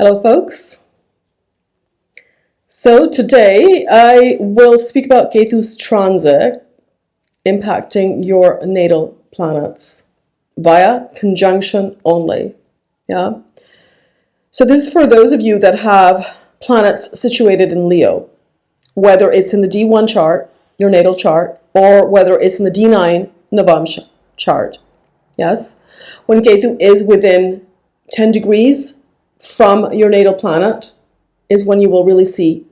Hello, folks. So today I will speak about Ketu's transit impacting your natal planets via conjunction only. Yeah. So this is for those of you that have planets situated in Leo, whether it's in the D1 chart, your natal chart, or whether it's in the D9 Navamsha chart. Yes. When Ketu is within 10 degrees from your natal planet is when you will really see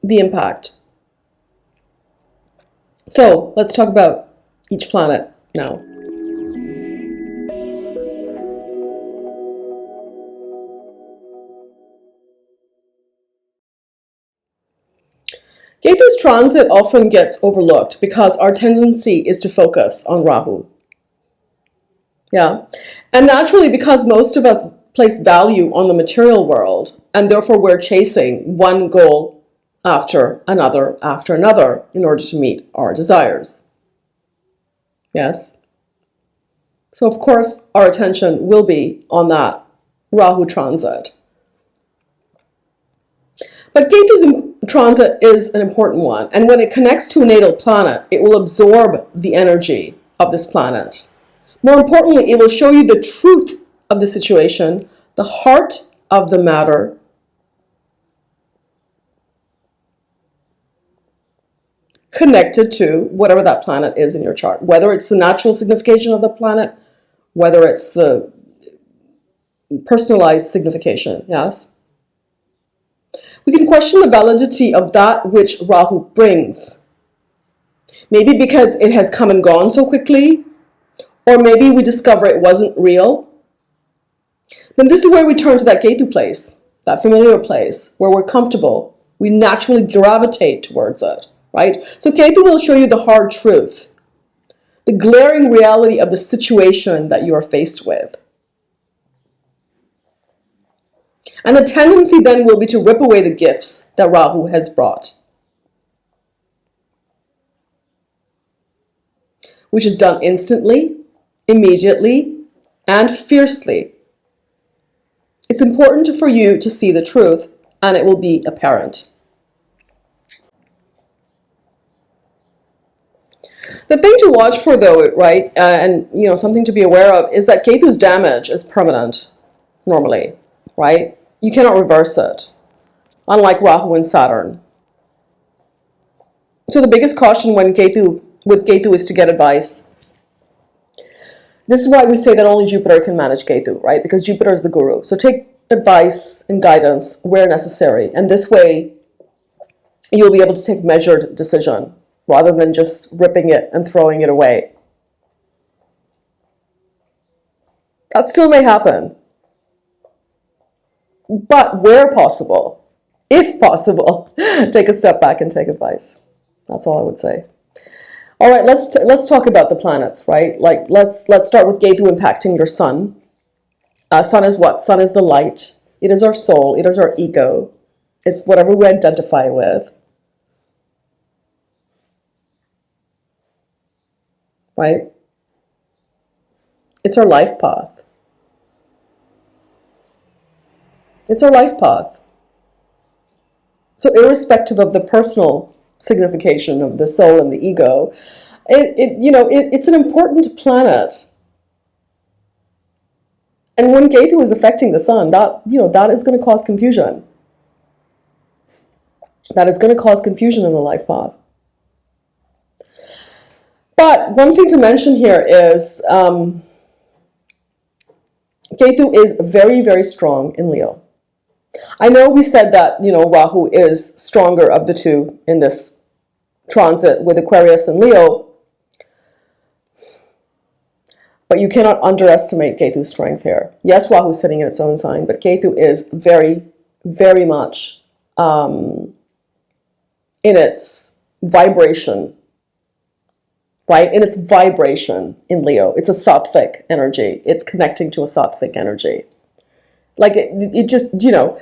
the impact. So let's talk about each planet now. Ketu's transit often gets overlooked because our tendency is to focus on Rahu. Yeah. And naturally, because most of us place value on the material world, and therefore we're chasing one goal after another in order to meet our desires. Yes. So of course, our attention will be on that Rahu transit. But Ketu's transit is an important one, and when it connects to a natal planet, it will absorb the energy of this planet. More importantly, it will show you the truth of the situation, the heart of the matter, connected to whatever that planet is in your chart, whether it's the natural signification of the planet, whether it's the personalized signification, yes? We can question the validity of that which Rahu brings. Maybe because it has come and gone so quickly, or maybe we discover it wasn't real. Then this is where we turn to that Ketu place, that familiar place, where we're comfortable. We naturally gravitate towards it, right? So Ketu will show you the hard truth, the glaring reality of the situation that you are faced with. And the tendency then will be to rip away the gifts that Rahu has brought, which is done instantly, immediately, and fiercely. It's important for you to see the truth, and it will be apparent. The thing to watch for, though, right, and something to be aware of, is that Ketu's damage is permanent, normally, right? You cannot reverse it, unlike Rahu and Saturn. So the biggest caution with Ketu is to get advice. This is why we say that only Jupiter can manage Ketu, right? Because Jupiter is the guru. So take advice and guidance where necessary. And this way, you'll be able to take measured decision rather than just ripping it and throwing it away. That still may happen. But where possible, if possible, take a step back and take advice. That's all I would say. All right, let's talk about the planets, right? Like let's start with Ketu impacting your sun. Sun is what? Sun is the light. It is our soul. It is our ego. It's whatever we identify with, right? It's our life path. It's our life path. So irrespective of the personal signification of the soul and the ego, it's an important planet. And when Ketu is affecting the sun, that is going to cause confusion. That is going to cause confusion in the life path. But one thing to mention here is Ketu is very, very strong in Leo. I know we said that, Rahu is stronger of the two in this transit with Aquarius and Leo, but you cannot underestimate Ketu's strength here. Yes, Rahu is sitting in its own sign, but Ketu is very, very much in its vibration, right? In its vibration in Leo. It's a sattvic energy. It's connecting to a sattvic energy. Like it just, Ketu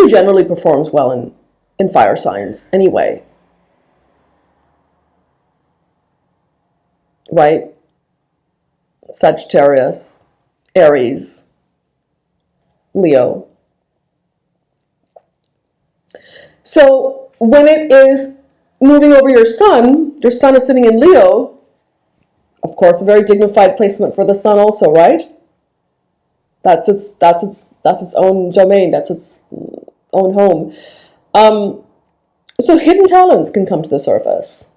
generally performs well in fire signs anyway. Right? Sagittarius, Aries, Leo. So when it is moving over your sun is sitting in Leo, of course, a very dignified placement for the sun also, right? That's its own domain, that's its own home. So hidden talents can come to the surface.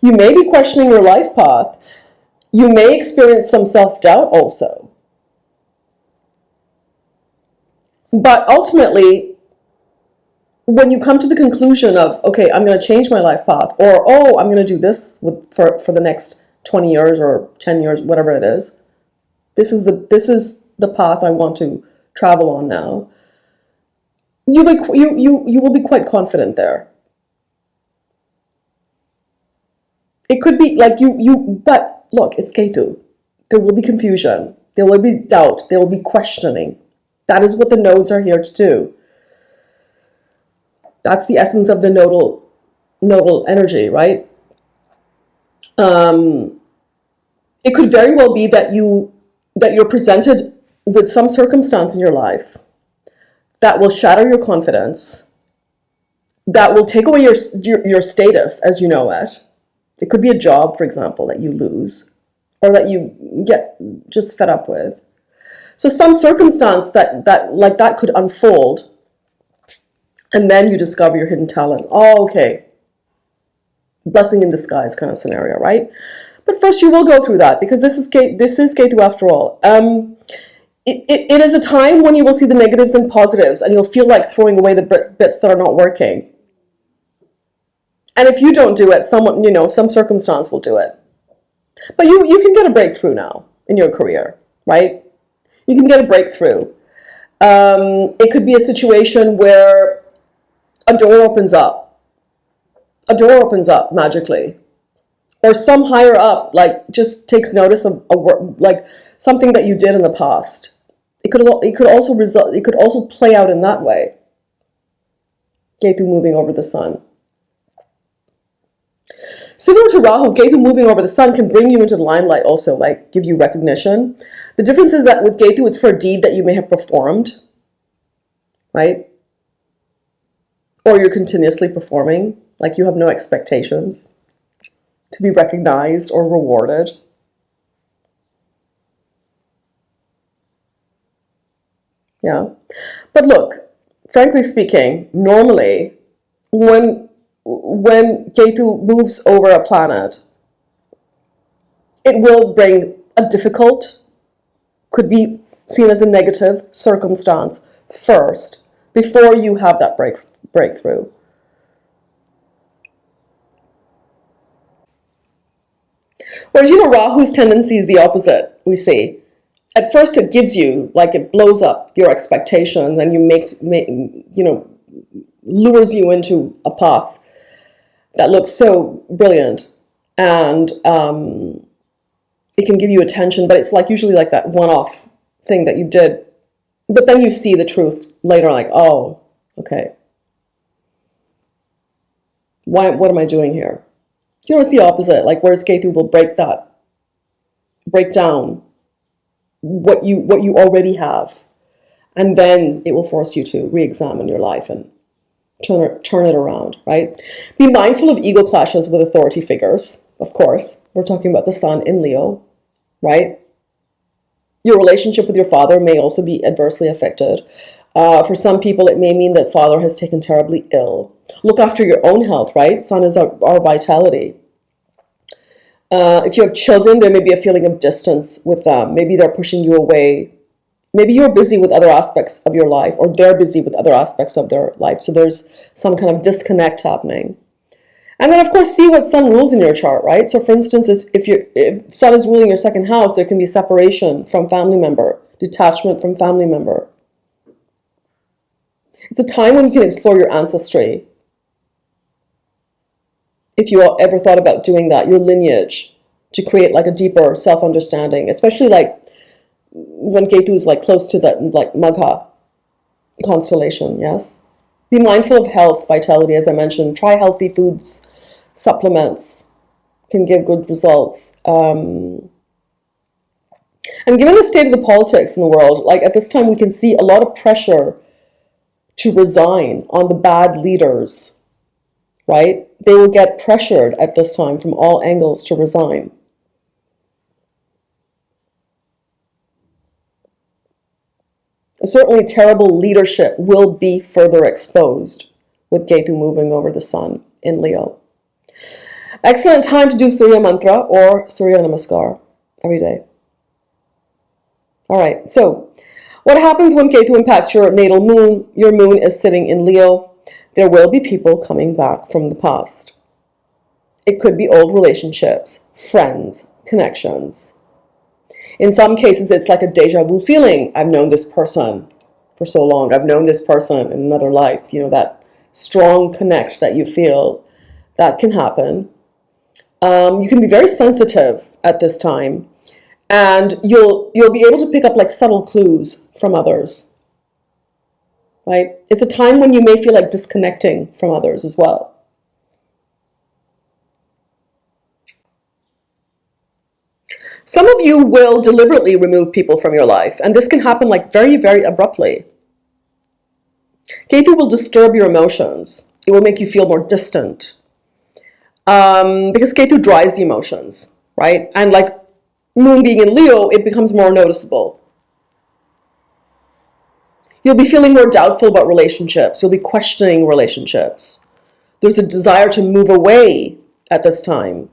You may be questioning your life path. You may experience some self-doubt also. But ultimately, when you come to the conclusion of, okay, I'm going to change my life path, or, oh, I'm going to do this for the next 20 years or 10 years, whatever it is, this is the path I want to travel on now, you will be quite confident there. It could be like but look, it's Ketu. There will be confusion. There will be doubt. There will be questioning. That is what the nodes are here to do. That's the essence of the nodal energy, right? It could very well be that you're presented with some circumstance in your life that will shatter your confidence, that will take away your status as you know it. It could be a job, for example, that you lose or that you get just fed up with. So some circumstance that could unfold, and then you discover your hidden talent. Oh, okay. Blessing in disguise kind of scenario, right? But first you will go through that, because this is Ketu after all. It is a time when you will see the negatives and positives, and you'll feel like throwing away the bits that are not working. And if you don't do it, some circumstance will do it. But you can get a breakthrough now in your career, right? You can get a breakthrough. It could be a situation where a door opens up. A door opens up magically. Or some higher up, like, just takes notice of like something that you did in the past. It could also play out in that way. Ketu moving over the sun. Similar to Rahu, Ketu moving over the sun can bring you into the limelight also, like give you recognition. The difference is that with Ketu, it's for a deed that you may have performed, right? Or you're continuously performing, like you have no expectations to be recognized or rewarded. Yeah. But look, frankly speaking, normally when Ketu moves over a planet, it will bring a difficult, could be seen as a negative circumstance first, before you have that breakthrough. Whereas, Rahu's tendency is the opposite, we see. At first it gives you, like, it blows up your expectations, and lures you into a path that looks so brilliant, and it can give you attention, but it's like usually like that one-off thing that you did. But then you see the truth later, like, oh, okay. What am I doing here? It's the opposite, like, whereas Ketu will break down what you already have, and then it will force you to re-examine your life and turn it around, right? Be mindful of ego clashes with authority figures, of course. We're talking about the sun in Leo, right? Your relationship with your father may also be adversely affected. For some people, it may mean that father has taken terribly ill. Look after your own health, right? Sun is our vitality. If you have children, there may be a feeling of distance with them. Maybe they're pushing you away. Maybe you're busy with other aspects of your life, or they're busy with other aspects of their life. So there's some kind of disconnect happening. And then, of course, see what sun rules in your chart, right? So, for instance, if sun is ruling your second house, there can be separation from family member, detachment from family member. It's a time when you can explore your ancestry. If you ever thought about doing that, your lineage, to create like a deeper self-understanding, especially like when Ketu is like close to that, like Magha constellation, yes? Be mindful of health, vitality, as I mentioned. Try healthy foods, supplements, can give good results. And given the state of the politics in the world, like at this time, we can see a lot of pressure to resign on the bad leaders, right? They will get pressured at this time from all angles to resign. Certainly, terrible leadership will be further exposed with Ketu moving over the sun in Leo. Excellent time to do Surya Mantra or Surya Namaskar every day. All right, so what happens when Ketu impacts your natal moon? Your moon is sitting in Leo. There will be people coming back from the past. It could be old relationships, friends, connections. In some cases, it's like a deja vu feeling. I've known this person for so long. I've known this person in another life. You know, that strong connect that you feel, that can happen. You can be very sensitive at this time, and you'll be able to pick up like subtle clues from others, right? It's a time when you may feel like disconnecting from others as well. Some of you will deliberately remove people from your life, and this can happen like very, very abruptly. Ketu will disturb your emotions. It will make you feel more distant. Because Ketu drives the emotions, right? And like moon being in Leo, it becomes more noticeable. You'll be feeling more doubtful about relationships. You'll be questioning relationships. There's a desire to move away at this time.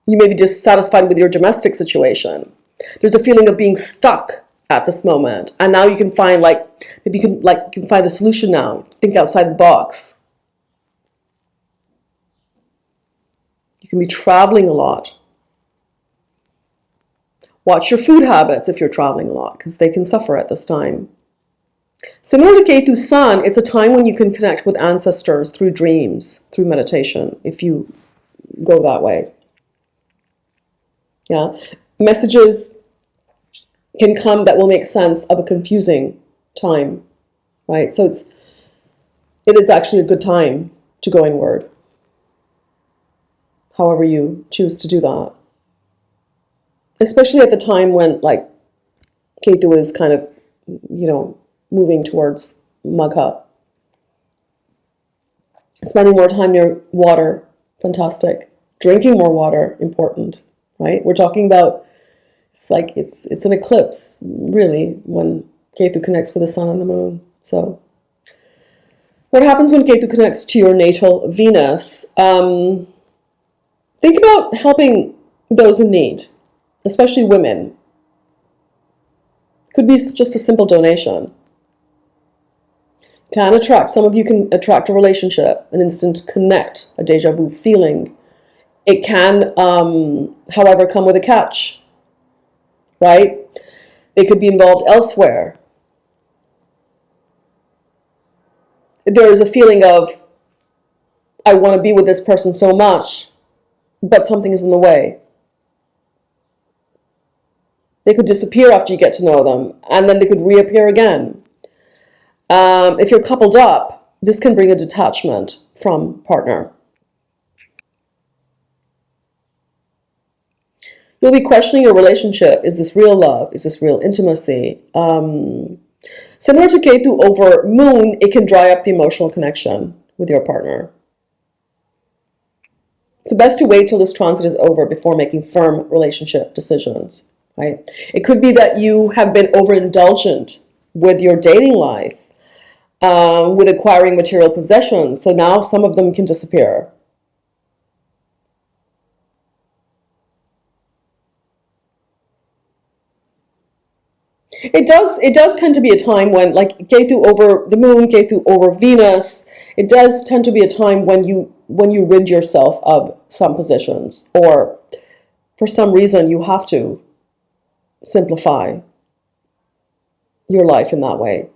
You may be dissatisfied with your domestic situation. There's a feeling of being stuck at this moment. And now you can find maybe you can find the solution now. Think outside the box. You can be traveling a lot. Watch your food habits if you're traveling a lot, because they can suffer at this time. Similar to Ketu's sun, it's a time when you can connect with ancestors through dreams, through meditation, if you go that way. Yeah, messages can come that will make sense of a confusing time, right? So it is actually a good time to go inward, however you choose to do that. Especially at the time when like Ketu is kind of, moving towards Magha. Spending more time near water, fantastic. Drinking more water, important, right? We're talking about, it's an eclipse, really, when Ketu connects with the sun and the moon. So what happens when Ketu connects to your natal Venus? Think about helping those in need, especially women. Could be just a simple donation. Some of you can attract a relationship, an instant connect, a deja vu feeling. It can, however, come with a catch, right? They could be involved elsewhere. There is a feeling of, I want to be with this person so much, but something is in the way. They could disappear after you get to know them, and then they could reappear again. If you're coupled up, this can bring a detachment from partner. You'll be questioning your relationship. Is this real love? Is this real intimacy? Similar to Ketu over moon, it can dry up the emotional connection with your partner. It's best to wait till this transit is over before making firm relationship decisions, right? It could be that you have been overindulgent with your dating life, with acquiring material possessions. So now some of them can disappear. It does tend to be a time when, like Ketu over the moon, Ketu over Venus, it does tend to be a time when you rid yourself of some positions, or for some reason you have to simplify your life in that way.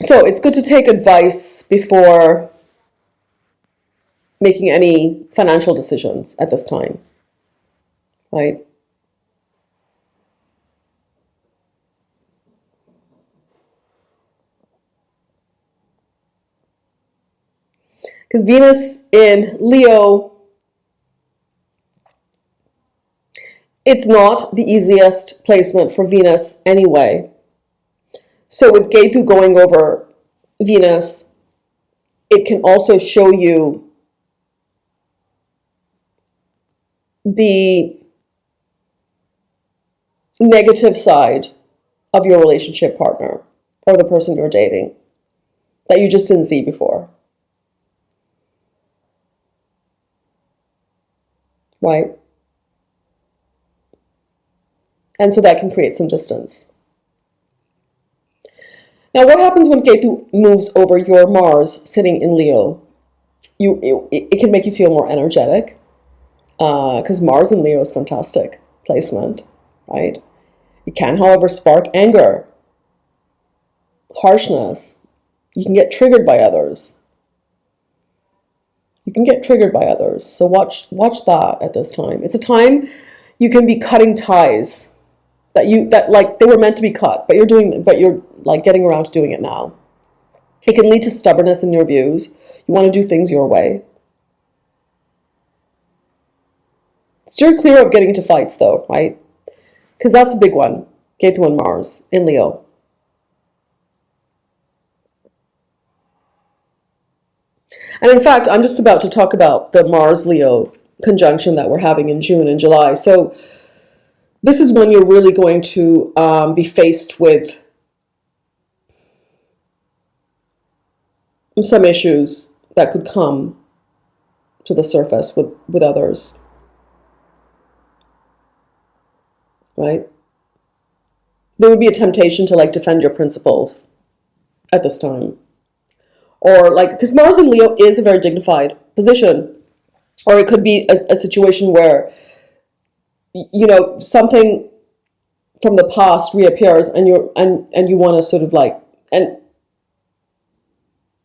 So it's good to take advice before making any financial decisions at this time, right? Because Venus in Leo, it's not the easiest placement for Venus anyway. So with Ketu going over Venus, it can also show you the negative side of your relationship partner or the person you're dating that you just didn't see before. Right? And so that can create some distance. Now, what happens when Ketu moves over your Mars sitting in Leo? It can make you feel more energetic, because Mars in Leo is fantastic placement, right? It can, however, spark anger, harshness. You can get triggered by others. You can get triggered by others. So watch that at this time. It's a time you can be cutting ties that like they were meant to be cut, but you're like getting around to doing it now. It can lead to stubbornness in your views. You want to do things your way. Steer clear of getting into fights though, right? Because that's a big one. Ketu and Mars in Leo. And in fact, I'm just about to talk about the Mars-Leo conjunction that we're having in June and July. So this is when you're really going to be faced with some issues that could come to the surface with others. Right? There would be a temptation to like defend your principles at this time. Or like, because Mars in Leo is a very dignified position. Or it could be a situation where, you know, something from the past reappears and you want to sort of like, and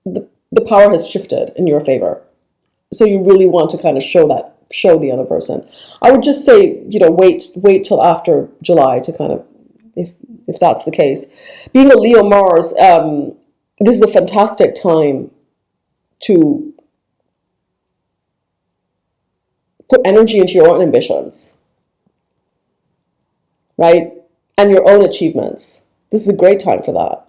the power has shifted in your favor. So you really want to kind of show the other person. I would just say, you know, wait till after July to kind of, if that's the case. Being a Leo Mars, this is a fantastic time to put energy into your own ambitions, right? And your own achievements. This is a great time for that.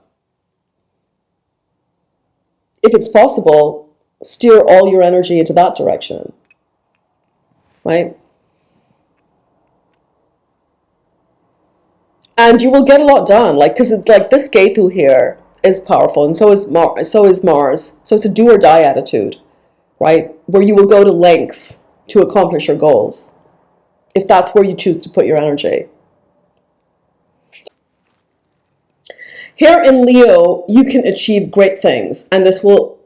If it's possible, steer all your energy into that direction, right? And you will get a lot done, like, because like this Ketu here is powerful, and so is Mars. So it's a do or die attitude, right? Where you will go to lengths to accomplish your goals, if that's where you choose to put your energy. Here in Leo, you can achieve great things, and this will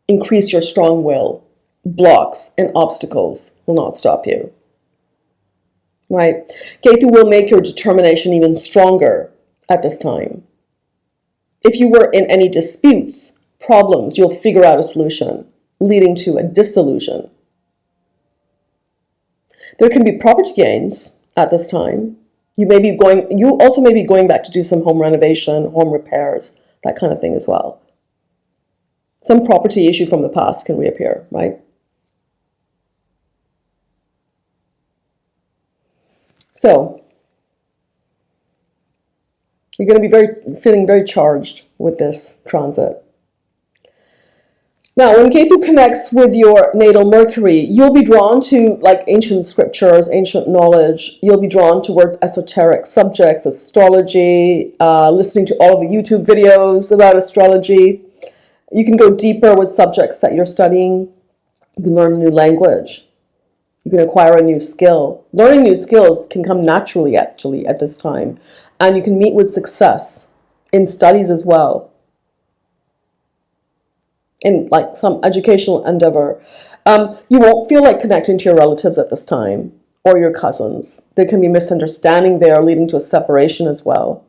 increase your strong will. Blocks and obstacles will not stop you. Right? Ketu will make your determination even stronger at this time. If you were in any disputes, problems, you'll figure out a solution, leading to a dissolution. There can be property gains at this time. You also may be going back to do some home renovation, home repairs, that kind of thing as well. Some property issue from the past can reappear, right? So you're going to be feeling very charged with this transit. Now, when Ketu connects with your natal Mercury, you'll be drawn to like ancient scriptures, ancient knowledge. You'll be drawn towards esoteric subjects, astrology, listening to all of the YouTube videos about astrology. You can go deeper with subjects that you're studying. You can learn a new language. You can acquire a new skill. Learning new skills can come naturally, actually, at this time. And you can meet with success in studies as well, in like some educational endeavor. You won't feel like connecting to your relatives at this time or your cousins. There can be misunderstanding there, leading to a separation as well.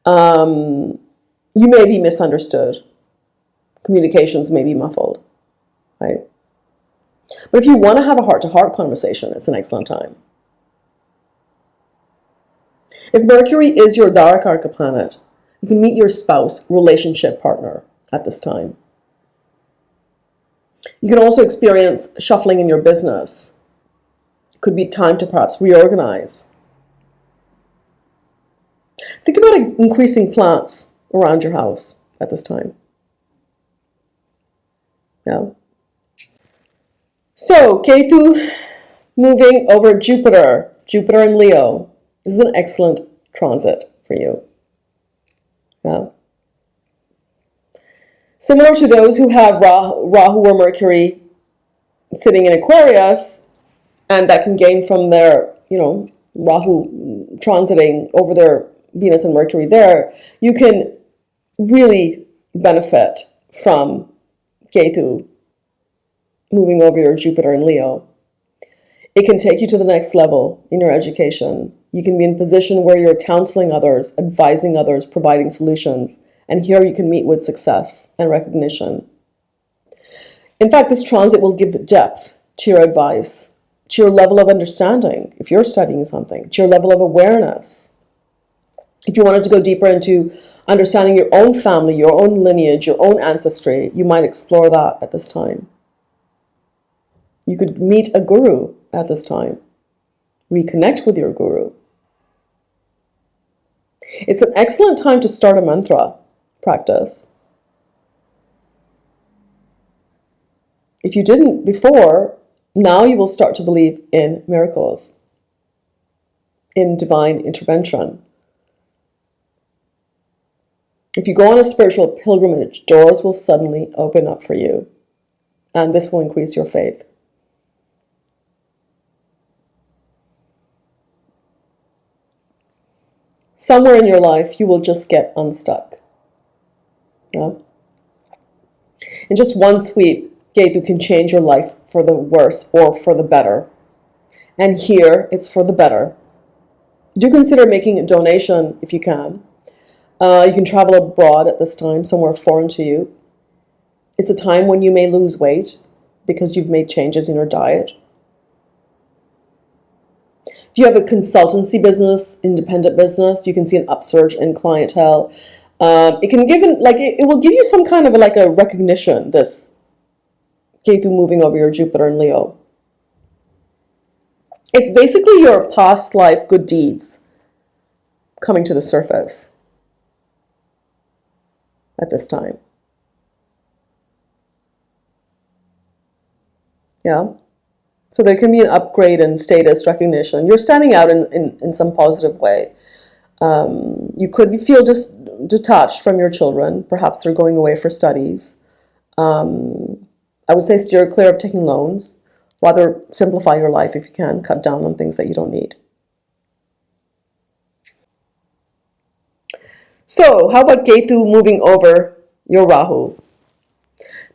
You may be misunderstood. Communications may be muffled, right? But if you want to have a heart-to-heart conversation, it's an excellent time. If Mercury is your Dharaka planet, you can meet your spouse, relationship partner at this time. You can also experience shuffling in your business. It could be time to perhaps reorganize. Think about increasing plants around your house at this time. Yeah. So, Ketu moving over Jupiter. Jupiter in Leo. This is an excellent transit for you. Yeah. Similar to those who have Rahu or Mercury sitting in Aquarius, and that can gain from their, Rahu transiting over their Venus and Mercury there, you can really benefit from Ketu moving over your Jupiter in Leo. It can take you to the next level in your education. You can be in a position where you're counseling others, advising others, providing solutions. And here you can meet with success and recognition. In fact, this transit will give depth to your advice, to your level of understanding, if you're studying something, to your level of awareness. If you wanted to go deeper into understanding your own family, your own lineage, your own ancestry, you might explore that at this time. You could meet a guru at this time. Reconnect with your guru. It's an excellent time to start a mantra practice. If you didn't before, now you will start to believe in miracles, in divine intervention. If you go on a spiritual pilgrimage, doors will suddenly open up for you, and this will increase your faith. Somewhere in your life, you will just get unstuck. Yeah? In just one sweep, Ketu can change your life for the worse or for the better. And here, it's for the better. Do consider making a donation if you can. You can travel abroad at this time, somewhere foreign to you. It's a time when you may lose weight because you've made changes in your diet. If you have a consultancy business, independent business, you can see an upsurge in clientele. It can give it will give you some kind of a recognition, this Ketu moving over your Jupiter in Leo. It's basically your past life good deeds coming to the surface at this time. Yeah. So there can be an upgrade in status recognition. You're standing out in some positive way. You could feel detached from your children. Perhaps they're going away for studies. I would say steer clear of taking loans. Rather simplify your life if you can. Cut down on things that you don't need. So how about Ketu moving over your Rahu?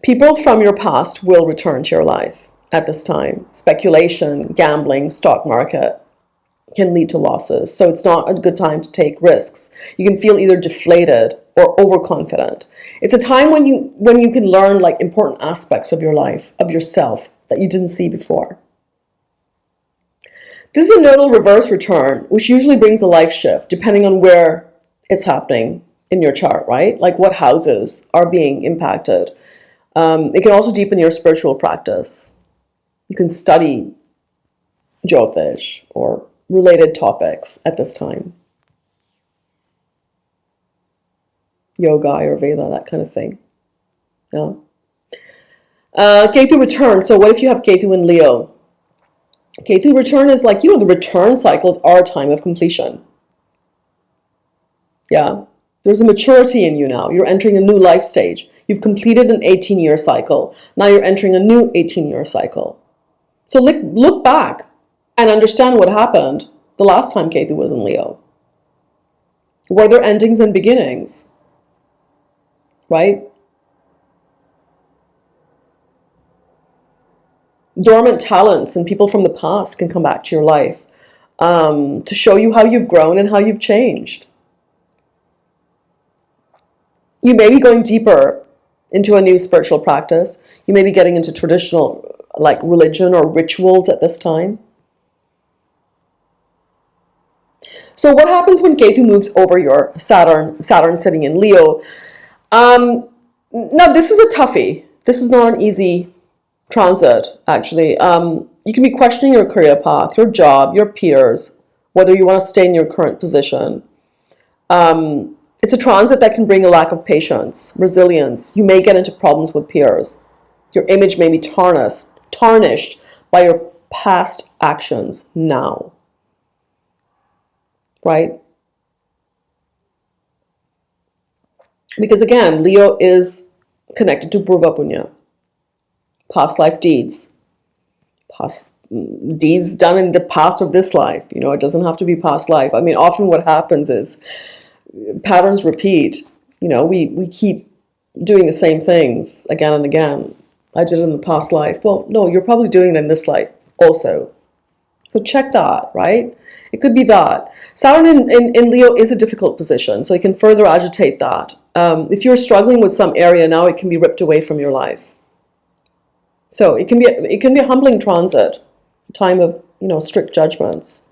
People from your past will return to your life at this time. Speculation, gambling, stock market can lead to losses. So it's not a good time to take risks. You can feel either deflated or overconfident. It's a time when you can learn important aspects of your life, of yourself, that you didn't see before. This is a nodal reverse return, which usually brings a life shift, depending on where it's happening in your chart, right? Like what houses are being impacted. It can also deepen your spiritual practice. You can study Jyotish or related topics at this time. Yoga, Ayurveda, that kind of thing. Yeah. Ketu return. So what if you have Ketu in Leo? Ketu return is the return cycles are a time of completion. Yeah. There's a maturity in you now. You're entering a new life stage. You've completed an 18-year cycle. Now you're entering a new 18-year cycle. So look back and understand what happened the last time Ketu was in Leo. Were there endings and beginnings? Right? Dormant talents and people from the past can come back to your life to show you how you've grown and how you've changed. You may be going deeper into a new spiritual practice. You may be getting into traditional religion or rituals at this time. So what happens when Ketu moves over your Saturn sitting in Leo? Now this is a toughie. This is not an easy transit, actually. You can be questioning your career path, your job, your peers, whether you want to stay in your current position. It's a transit that can bring a lack of patience, resilience. You may get into problems with peers. Your image may be tarnished by your past actions now, right? Because again, Leo is connected to Purva Punya, past life deeds, past deeds done in the past of this life. You know, it doesn't have to be past life. I mean, often what happens is patterns repeat. You know, we keep doing the same things again and again. I did it in the past life. Well, no, you're probably doing it in this life also. So check that, right? It could be that. Saturn in Leo is a difficult position, so it can further agitate that. If you're struggling with some area now, it can be ripped away from your life. So it can be a humbling transit, a time of, you know, strict judgments.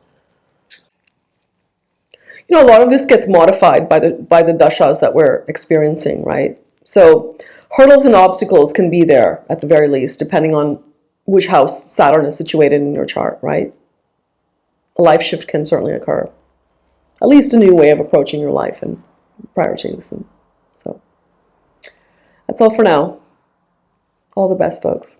You know, a lot of this gets modified by the dashas that we're experiencing, right? So hurdles and obstacles can be there at the very least, depending on which house Saturn is situated in your chart, right? A life shift can certainly occur. At least a new way of approaching your life and priorities. And so that's all for now. All the best, folks.